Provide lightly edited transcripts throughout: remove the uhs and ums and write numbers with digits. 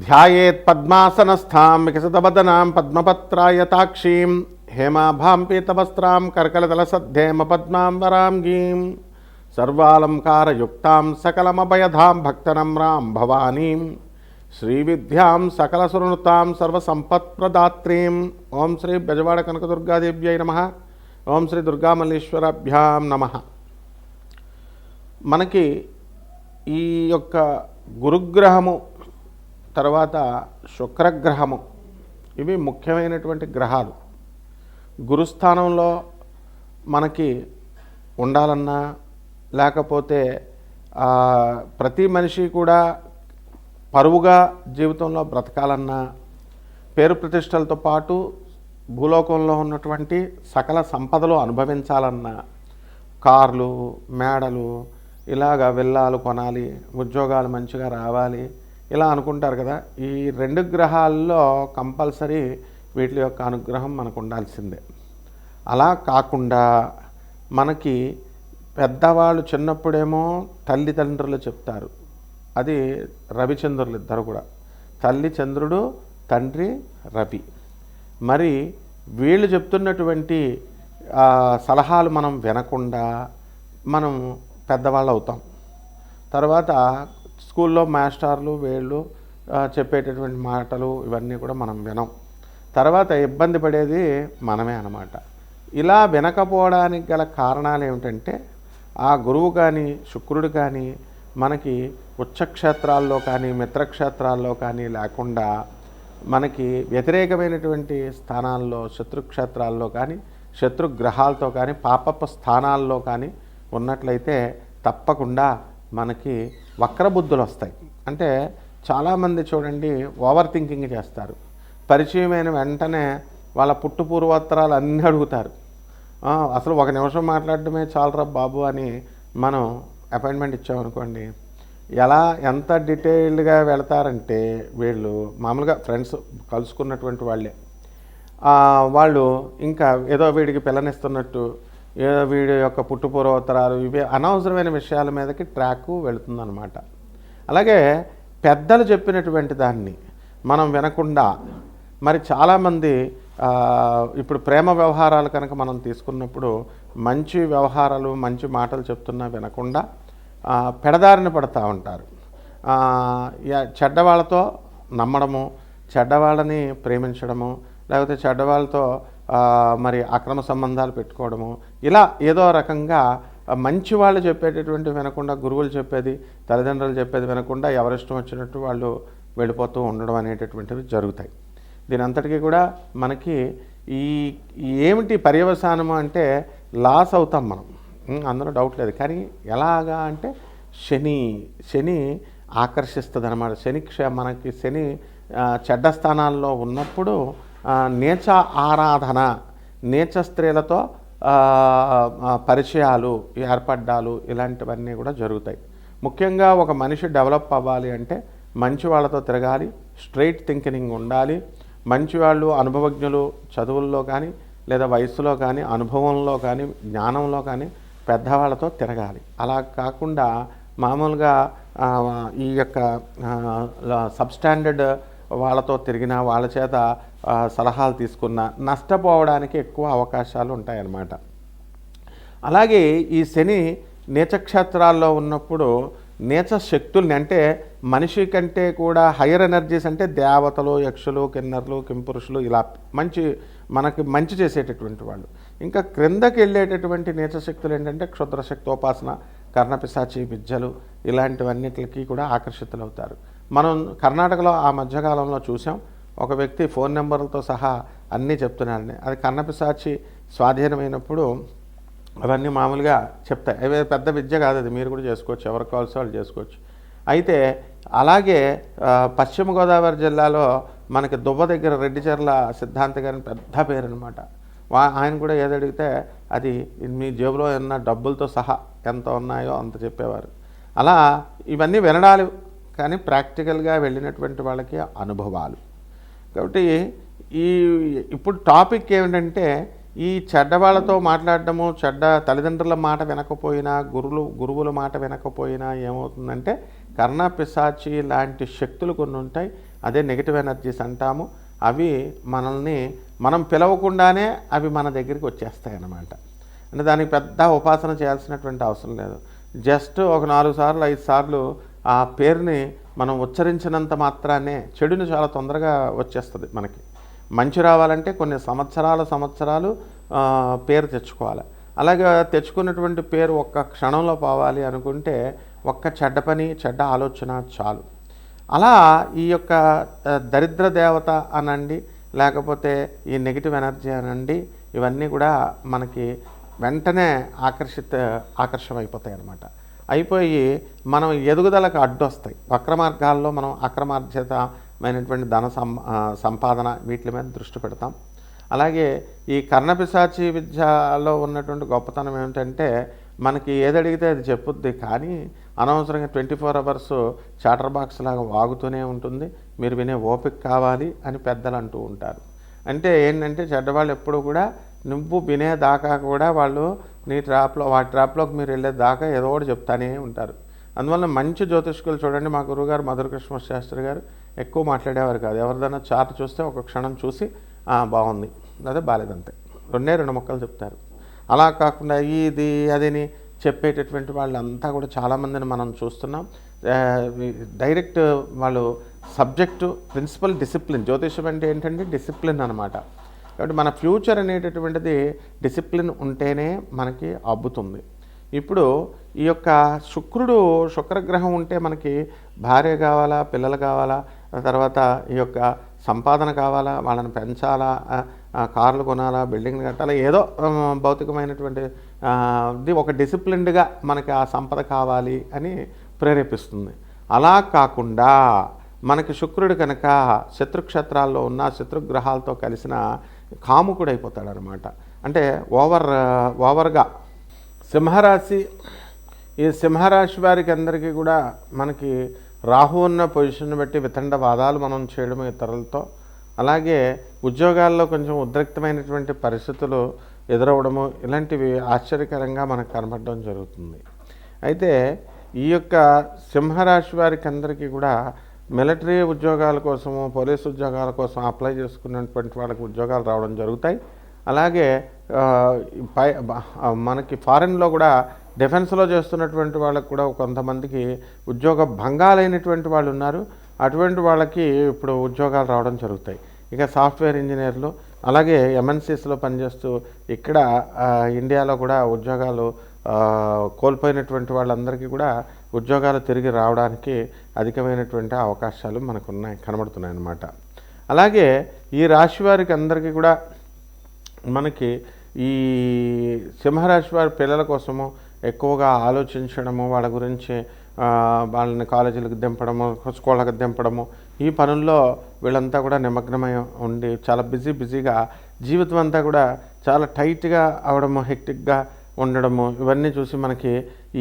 ధ్యాయేత్ పద్మాసనస్థాం వికసితవదనాం పద్మపత్రాయతాక్షీం హేమాభాం పీతవస్త్రాం కర్కలదలసద్ధేమ పద్మాం వరాంగీం సర్వాలంకారయుక్తాం సకలమభయధాం భక్తనమ్రాం భవానీం శ్రీవిద్యాం సకలసురనుతాం సర్వసంపత్ప్రదాత్రీం. ఓం శ్రీ బెజవాడ కనకదుర్గాదేవ్యై నమః. ఓం శ్రీ దుర్గామల్లీశ్వరాభ్యాం నమః. మనకి ఈ యొక్క గురుగ్రహము తర్వాత శుక్రగ్రహము ఇవి ముఖ్యమైనటువంటి గ్రహాలు. గురుస్థానంలో మనకి ఉండాలన్నా లేకపోతే ప్రతి మనిషి కూడా పరువుగా జీవితంలో బ్రతకాలన్నా పేరు ప్రతిష్టలతో పాటు భూలోకంలో ఉన్నటువంటి సకల సంపదలు అనుభవించాలన్నా కార్లు మేడలు ఇలాగా విల్లాలు కొనాలి, ఉద్యోగాలు మంచిగా రావాలి ఇలా అనుకుంటారు కదా. ఈ రెండు గ్రహాల్లో కంపల్సరీ వీటి యొక్క అనుగ్రహం మనకు ఉండాల్సిందే. అలా కాకుండా మనకి పెద్దవాళ్ళు చిన్నప్పుడేమో తల్లిదండ్రులు చెప్తారు, అది రవిచంద్రులు ఇద్దరు కూడా, తల్లి చంద్రుడు తండ్రి రవి. మరి వీళ్ళు చెప్తున్నటువంటి సలహాలు మనం వినకుండా మనం పెద్దవాళ్ళు అవుతాం. తర్వాత స్కూల్లో మాస్టర్లు వీళ్ళు చెప్పేటటువంటి మాటలు ఇవన్నీ కూడా మనం వినం. తర్వాత ఇబ్బంది పడేది మనమే అన్నమాట. ఇలా వినకపోవడానికి గల కారణాలు ఏమిటంటే ఆ గురువు కానీ శుక్రుడు కానీ మనకి ఉచ్చక్షేత్రాల్లో కానీ మిత్రక్షేత్రాల్లో కానీ లేకుండా మనకి వ్యతిరేకమైనటువంటి స్థానాల్లో శత్రుక్షేత్రాల్లో కానీ శత్రుగ్రహాలతో కానీ పాపపు స్థానాల్లో కానీ ఉన్నట్లయితే తప్పకుండా మనకి వక్రబుద్ధులు వస్తాయి. అంటే చాలామంది చూడండి ఓవర్ థింకింగ్ చేస్తారు. పరిచయమైన వెంటనే వాళ్ళ పుట్టు పూర్వోత్తరాలు అన్నీ అడుగుతారు. అసలు ఒక నిమిషం మాట్లాడటమే చాలరా బాబు అని మనం అపాయింట్మెంట్ ఇచ్చామనుకోండి, ఎంత డీటెయిల్డ్గా వెళతారంటే వీళ్ళు మామూలుగా ఫ్రెండ్స్ కలుసుకున్నటువంటి వాళ్ళే వాళ్ళు ఇంకా ఏదో వీడికి పిల్లనిస్తున్నట్టు ఏదో వీడి యొక్క పుట్టు పూర్వోత్తరాలు ఇవి అనవసరమైన విషయాల మీదకి ట్రాక్ వెళుతుందన్నమాట. అలాగే పెద్దలు చెప్పినటువంటి దాన్ని మనం వినకుండా మరి చాలామంది ఇప్పుడు ప్రేమ వ్యవహారాలు కనుక మనం తీసుకున్నప్పుడు మంచి వ్యవహారాలు మంచి మాటలు చెప్తున్నా వినకుండా పెడదారిన పడుతూ ఉంటారు. చెడ్డవాళ్ళతో నమ్మడము, చెడ్డవాళ్ళని ప్రేమించడము, లేకపోతే చెడ్డవాళ్ళతో మరి అక్రమ సంబంధాలు పెట్టుకోవడము, ఇలా ఏదో రకంగా మంచి వాళ్ళు చెప్పేటటువంటి వినకుండా గురువులు చెప్పేది తల్లిదండ్రులు చెప్పేది వినకుండా ఎవరిష్టం వచ్చినట్టు వాళ్ళు వెళ్ళిపోతూ ఉండడం అనేటటువంటివి జరుగుతాయి. దీని అంతటికీ కూడా మనకి ఈ ఏమిటి పర్యవసానము అంటే లాస్ అవుతాం మనం, అందులో డౌట్ లేదు. కానీ ఎలాగా అంటే శని ఆకర్షిస్తుంది అన్నమాట. మనకి శని చెడ్డ స్థానాల్లో ఉన్నప్పుడు నీచ ఆరాధన, నీచ స్త్రీలతో పరిచయాలు ఏర్పడ్డాలు ఇలాంటివన్నీ కూడా జరుగుతాయి. ముఖ్యంగా ఒక మనిషి డెవలప్ అవ్వాలి అంటే మంచి వాళ్ళతో తిరగాలి, స్ట్రైట్ థింకింగ్ ఉండాలి. మంచి వాళ్ళు అనుభవజ్ఞులు చదువుల్లో కానీ లేదా వయస్సులో కానీ అనుభవంలో కానీ జ్ఞానంలో కానీ పెద్దవాళ్ళతో తిరగాలి. అలా కాకుండా మామూలుగా ఈ యొక్క సబ్స్టాండర్డ్ వాళ్ళతో తిరిగిన వాళ్ళ చేత సలహాలు తీసుకున్న నష్టపోవడానికి ఎక్కువ అవకాశాలు ఉంటాయన్నమాట. అలాగే ఈ శని నీచక్షేత్రాల్లో ఉన్నప్పుడు నీచ శక్తుల్ని, అంటే మనిషి కంటే కూడా హయ్యర్ ఎనర్జీస్ అంటే దేవతలు, యక్షులు, కిన్నరులు, కింపురుషులు ఇలా మనకి మంచి చేసేటటువంటి వాళ్ళు. ఇంకా క్రిందకి వెళ్ళేటటువంటి నీచ శక్తులు ఏంటంటే క్షుద్రశక్తోపాసన, కర్ణపిశాచి విద్యలు ఇలాంటివన్నిటికి కూడా ఆకర్షితులవుతారు. మనం కర్ణాటకలో ఆ మధ్యకాలంలో చూసాం, ఒక వ్యక్తి ఫోన్ నెంబర్లతో సహా అన్నీ చెప్తున్నాడని. అది కర్ణపిశాచి స్వాధీనమైనప్పుడు అవన్నీ మామూలుగా చెప్తాయి. అవి పెద్ద విద్య కాదు, అది మీరు కూడా చేసుకోవచ్చు, ఎవరికి కావాల్సి వాళ్ళు చేసుకోవచ్చు. అయితే అలాగే పశ్చిమ గోదావరి జిల్లాలో మనకి దువ్వ దగ్గర రెడ్డిచెర్ల సిద్ధాంతి గారిని పెద్ద పేరు అనమాట. ఆయన కూడా ఏది అడిగితే అది మీ జేబులో ఉన్న డబ్బులతో సహా ఎంత ఉన్నాయో అంత చెప్పేవారు. అలా ఇవన్నీ వినడాలు కానీ ప్రాక్టికల్గా వెళ్ళినటువంటి వాళ్ళకి అనుభవాలు. కాబట్టి ఇప్పుడు టాపిక్ ఏమిటంటే ఈ చెడ్డ వాళ్ళతో మాట్లాడడము, చెడ్డ తల్లిదండ్రుల మాట వినకపోయినా, గురువుల మాట వినకపోయినా ఏమవుతుందంటే కర్ణపిశాచి లాంటి శక్తులు కొన్ని ఉంటాయి. అదే నెగిటివ్ ఎనర్జీస్ అంటాము. అవి మనల్ని మనం పిలవకుండానే అవి మన దగ్గరికి వచ్చేస్తాయి అన్నమాట. అంటే దానికి పెద్ద ఉపాసన చేయాల్సినటువంటి అవసరం లేదు. జస్ట్ ఒక 4 సార్లు 5 సార్లు ఆ పేరుని మనం ఉచ్చరించినంత మాత్రాన్నే చెడుని చాలా తొందరగా వచ్చేస్తుంది మనకి. మంచి రావాలంటే కొన్ని సంవత్సరాలు పేరు తెచ్చుకోవాలి. అలాగే తెచ్చుకున్నటువంటి పేరు ఒక్క క్షణంలో పోవాలి అనుకుంటే ఒక్క చెడ్డ పని, చెడ్డ ఆలోచన చాలు. అలా ఈ యొక్క దరిద్ర దేవత అనండి, లేకపోతే ఈ నెగిటివ్ ఎనర్జీ అనండి, ఇవన్నీ కూడా మనకి వెంటనే ఆకర్షమైపోతాయి అన్నమాట. అయిపోయి మనం ఎదుగుదలకు అడ్డొస్తాయి. వక్ర మార్గాల్లో మనం అక్రమార్జితమైనటువంటి ధన సంపాదన వీటి మీద దృష్టి పెడతాం. అలాగే ఈ కర్ణపిశాచి విద్యలో ఉన్నటువంటి గొప్పతనం ఏమిటంటే మనకి ఏదడిగితే అది చెప్పుద్ది, కానీ అనవసరంగా 24 అవర్స్ చాటర్ బాక్స్ లాగా వాగుతూనే ఉంటుంది. మీరు వినే ఓపిక కావాలి అని పెద్దలు అంటూ ఉంటారు. అంటే ఏంటంటే చెడ్డవాళ్ళు ఎప్పుడు కూడా నువ్వు వినేదాకా కూడా వాళ్ళు వాటి ట్రాప్లోకి మీరు వెళ్ళేదాకా ఏదో ఒకటి చెప్తానే ఉంటారు. అందువల్ల మంచి జ్యోతిష్కులు చూడండి, మా గురువుగారు మధురకృష్ణ శాస్త్రి గారు ఎక్కువ మాట్లాడేవారు కాదు. ఎవరిదైనా చార్ట్ చూస్తే ఒక క్షణం చూసి బాగుంది, అదే బాలేదంతే, 2 ముక్కలు చెప్తారు. అలా కాకుండా ఇది అదిని చెప్పేటటువంటి వాళ్ళంతా కూడా చాలామందిని మనం చూస్తున్నాం. డైరెక్ట్ వాళ్ళు సబ్జెక్టు, ప్రిన్సిపల్, డిసిప్లిన్. జ్యోతిషం అంటే ఏంటంటే డిసిప్లిన్ అనమాట. కాబట్టి మన ఫ్యూచర్ అనేటటువంటిది డిసిప్లిన్ ఉంటేనే మనకి అబ్బుతుంది. ఇప్పుడు ఈ యొక్క శుక్రగ్రహం ఉంటే మనకి భార్య కావాలా, పిల్లలు కావాలా, తర్వాత ఈ యొక్క సంపాదన కావాలా, వాళ్ళని పెంచాలా, కార్లు కొనాలా, బిల్డింగ్లు కట్టాలా, ఏదో భౌతికమైనటువంటి ఇది ఒక డిసిప్లిన్డ్గా మనకి ఆ సంపద కావాలి అని ప్రేరేపిస్తుంది. అలా కాకుండా మనకి శుక్రుడు కనుక శత్రుక్షేత్రాల్లో ఉన్న శత్రుగ్రహాలతో కలిసిన కాముకుడు అయిపోతాడనమాట. అంటే ఓవర్గా సింహరాశి, ఈ సింహరాశి వారికి అందరికీ కూడా మనకి రాహు ఉన్న పొజిషన్ బట్టి వితండవాదాలు మనం చేయడము ఇతరులతో, అలాగే ఉద్యోగాల్లో కొంచెం ఉద్రిక్తమైనటువంటి పరిస్థితులు ఎదురవడము, ఇలాంటివి ఆశ్చర్యకరంగా మనకు కనబడడం జరుగుతుంది. అయితే ఈ యొక్క సింహరాశి వారికి అందరికీ కూడా మిలిటరీ ఉద్యోగాల కోసము, పోలీసు ఉద్యోగాల కోసం అప్లై చేసుకున్నటువంటి వాళ్ళకి ఉద్యోగాలు రావడం జరుగుతాయి. అలాగే మనకి ఫారెన్లో కూడా డిఫెన్స్లో చేస్తున్నటువంటి వాళ్ళకు కూడా కొంతమందికి ఉద్యోగ భంగాలైనటువంటి వాళ్ళు ఉన్నారు. అటువంటి వాళ్ళకి ఇప్పుడు ఉద్యోగాలు రావడం జరుగుతాయి. ఇక సాఫ్ట్వేర్ ఇంజనీర్లు, అలాగే ఎంఎన్సీస్లో పనిచేస్తూ ఇక్కడ ఇండియాలో కూడా ఉద్యోగాలు కోల్పోయినటువంటి వాళ్ళందరికీ కూడా ఉద్యోగాలు తిరిగి రావడానికి అధికమైనటువంటి అవకాశాలు కనబడుతున్నాయి అన్నమాట. అలాగే ఈ రాశి వారికి అందరికీ కూడా మనకి ఈ సింహరాశి వారి పిల్లల కోసము ఎక్కువగా ఆలోచించడము, వాళ్ళ గురించి వాళ్ళని కాలేజీలకు దింపడము, స్కూళ్ళకు దింపడము, ఈ పనుల్లో వీళ్ళంతా కూడా నిమగ్నమై ఉండి చాలా బిజీగా జీవితం అంతా కూడా చాలా టైట్గా అవడము, హెక్టిక్గా ఉండడము, ఇవన్నీ చూసి మనకి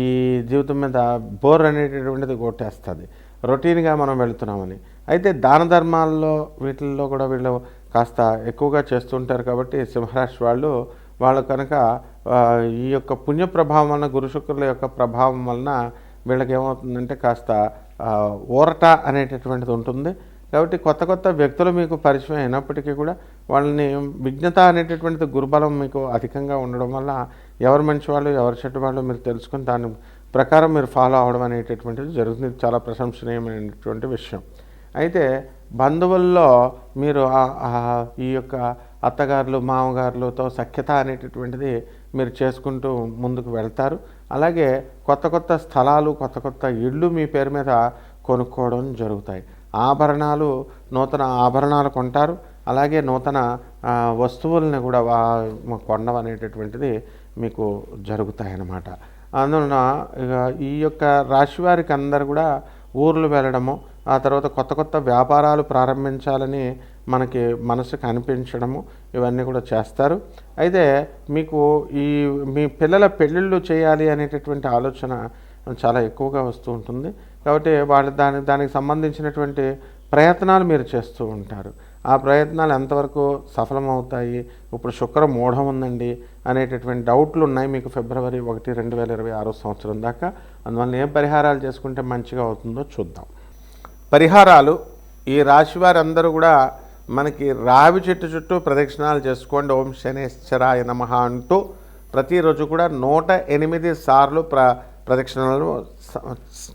ఈ జీవితం మీద బోర్ అనేటటువంటిది కొట్టేస్తుంది, రొటీన్గా మనం వెళుతున్నామని. అయితే దాన ధర్మాల్లో వీటిల్లో కూడా వీళ్ళు కాస్త ఎక్కువగా చేస్తుంటారు. కాబట్టి సింహరాశి వాళ్ళు కనుక ఈ యొక్క పుణ్య ప్రభావం వలన, గురు శుక్రుల యొక్క ప్రభావం వలన వీళ్ళకి ఏమవుతుందంటే కాస్త ఊరట అనేటటువంటిది ఉంటుంది. కాబట్టి కొత్త వ్యక్తులు మీకు పరిచయం అయినప్పటికీ కూడా వాళ్ళని విజ్ఞత అనేటటువంటిది గురుబలం మీకు అధికంగా ఉండడం వల్ల ఎవరు మంచి వాళ్ళు, ఎవరు చెడ్డ వాళ్ళు మీరు తెలుసుకుని దాని ప్రకారం మీరు ఫాలో అవడం అనేటటువంటిది జరుగుతుంది. చాలా ప్రశంసనీయమైనటువంటి విషయం. అయితే బంధువుల్లో మీరు ఈ యొక్క అత్తగారులు, మామగారులతో సఖ్యత అనేటటువంటిది మీరు చేసుకుంటూ ముందుకు వెళ్తారు. అలాగే కొత్త స్థలాలు, కొత్త ఇళ్ళు మీ పేరు మీద కొనుక్కోవడం జరుగుతాయి. నూతన ఆభరణాలు కొంటారు. అలాగే నూతన వస్తువుల్ని కూడా కొనడం అనేటటువంటిది మీకు జరుగుతాయన్నమాట. అందువలన ఈ యొక్క రాశి వారికి అందరు కూడా ఊర్లు వెళ్ళడము, ఆ తర్వాత కొత్త వ్యాపారాలు ప్రారంభించాలని మనకి మనసుకు అనిపించడము, ఇవన్నీ కూడా చేస్తారు. అయితే మీకు మీ పిల్లల పెళ్ళిళ్ళు చేయాలి అనేటటువంటి ఆలోచన చాలా ఎక్కువగా వస్తూ ఉంటుంది. కాబట్టి వాళ్ళు దానికి సంబంధించినటువంటి ప్రయత్నాలు మీరు చేస్తూ ఉంటారు. ఆ ప్రయత్నాలు ఎంతవరకు సఫలమవుతాయి, ఇప్పుడు శుక్ర మూఢం ఉందండి అనేటటువంటి డౌట్లు ఉన్నాయి మీకు ఫిబ్రవరి 1, 2026 సంవత్సరం దాకా. అందువల్ల ఏ పరిహారాలు చేసుకుంటే మంచిగా అవుతుందో చూద్దాం. పరిహారాలు, ఈ రాశి వారందరూ కూడా మనకి రావి చెట్టు చుట్టూ ప్రదక్షిణాలు చేసుకోండి. ఓం శనేశ్వరాయ నమః అంటూ ప్రతిరోజు కూడా 108 సార్లు ప్రదక్షిణలు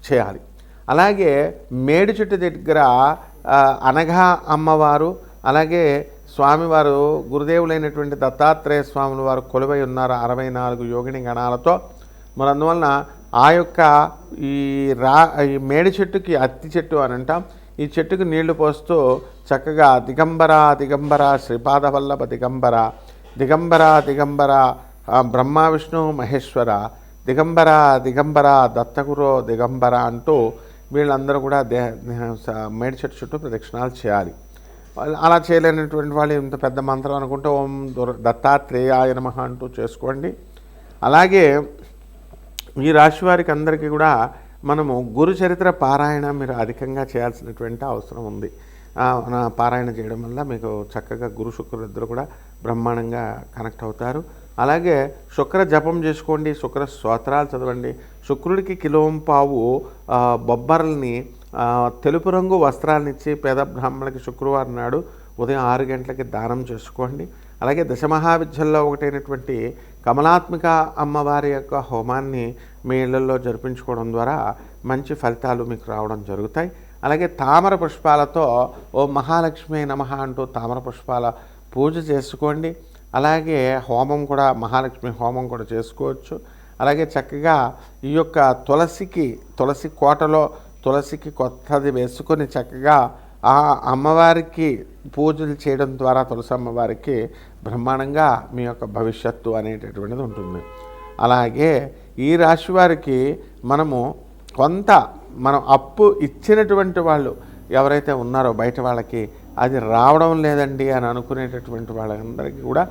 చేయాలి. అలాగే మేడి చెట్టు దగ్గర అనఘా అమ్మవారు, అలాగే స్వామివారు గురుదేవులైనటువంటి దత్తాత్రేయ స్వాముల వారు కొలువై ఉన్నారు 64 యోగిని గణాలతో. మరి అందువలన ఆ యొక్క ఈ మేడి చెట్టుకి అత్తి చెట్టు అని అంటాం. ఈ చెట్టుకు నీళ్లు పోస్తూ చక్కగా దిగంబర దిగంబర శ్రీపాదవల్లభ దిగంబర దిగంబర దిగంబర బ్రహ్మ విష్ణు మహేశ్వర దిగంబర దిగంబర దత్తగురో దిగంబర అంటూ వీళ్ళందరూ కూడా మేడి చెట్టు చుట్టూ ప్రదక్షిణాలు చేయాలి. అలా చేయలేనటువంటి వాళ్ళు ఇంత పెద్ద మంత్రం అనుకుంటే ఓం దత్తాత్రేయాయ నమః అంటూ చేసుకోండి. అలాగే ఈ రాశి వారికి అందరికీ కూడా మనము గురు చరిత్ర పారాయణ మీరు అధికంగా చేయాల్సినటువంటి అవసరం ఉంది. పారాయణ చేయడం వల్ల మీకు చక్కగా గురు శుక్రులిద్దరు కూడా బ్రహ్మాండంగా కనెక్ట్ అవుతారు. అలాగే శుక్ర జపం చేసుకోండి, శుక్ర స్తోత్రాలు చదవండి. శుక్రుడికి కిలోంపావు బొబ్బర్లని తెలుపు రంగు వస్త్రాలనిచ్చి పేద బ్రాహ్మణులకి శుక్రవారం నాడు ఉదయం 6 గంటలకి దానం చేసుకోండి. అలాగే దశమహావిద్యల్లో ఒకటైనటువంటి కమలాత్మిక అమ్మవారి యొక్క హోమాన్ని మీ ఇళ్లలో జరిపించుకోవడం ద్వారా మంచి ఫలితాలు మీకు రావడం జరుగుతాయి. అలాగే తామర పుష్పాలతో ఓ మహాలక్ష్మి నమః అంటూ తామర పుష్పాల పూజ చేసుకోండి. అలాగే హోమం కూడా మహాలక్ష్మి హోమం కూడా చేసుకోవచ్చు. అలాగే చక్కగా ఈ యొక్క తులసి కోటలో తులసికి కొత్తది వేసుకొని చక్కగా ఆ అమ్మవారికి పూజలు చేయడం ద్వారా తులసి అమ్మవారికి బ్రహ్మాండంగా మీ యొక్క భవిష్యత్తు అనేటటువంటిది ఉంటుంది. అలాగే ఈ రాశి వారికి మనం అప్పు ఇచ్చినటువంటి వాళ్ళు ఎవరైతే ఉన్నారో బయట వాళ్ళకి అది రావడం లేదండి అని అనుకునేటటువంటి వాళ్ళందరికీ కూడా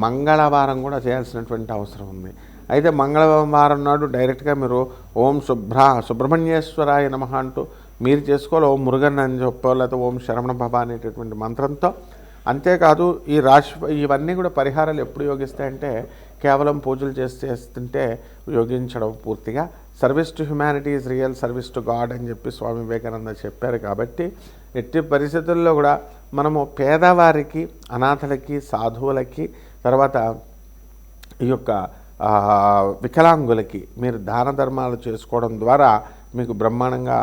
మంగళవారం కూడా చేయాల్సినటువంటి అవసరం ఉంది. అయితే మంగళవారం నాడు డైరెక్ట్గా మీరు ఓం సుబ్రహ్మణ్యేశ్వరాయ నమః అంటూ మీరు చేసుకోవాలి. ఓం మురుగన్ అని చెప్పో లేకపోతే ఓం శరవణ భవ అనేటటువంటి మంత్రంతో. అంతేకాదు ఈ రాశి ఇవన్నీ కూడా పరిహారాలు ఎప్పుడు యోగిస్తాయంటే కేవలం పూజలు చేస్తుంటే యోగించడం పూర్తిగా. Service to humanity is real service to God అని చెప్పి స్వామి వివేకానంద చెప్పారు. కాబట్టి ఎట్టి పరిస్థితుల్లో కూడా మనము పేదవారికి, అనాథలకి, సాధువులకి, తర్వాత ఈ యొక్క వికలాంగులకి మీరు దాన ధర్మాలు చేసుకోవడం ద్వారా మీకు బ్రహ్మాండంగా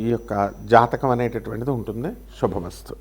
ఈ యొక్క జాతకం అనేటటువంటిది ఉంటుంది. శుభమస్తు.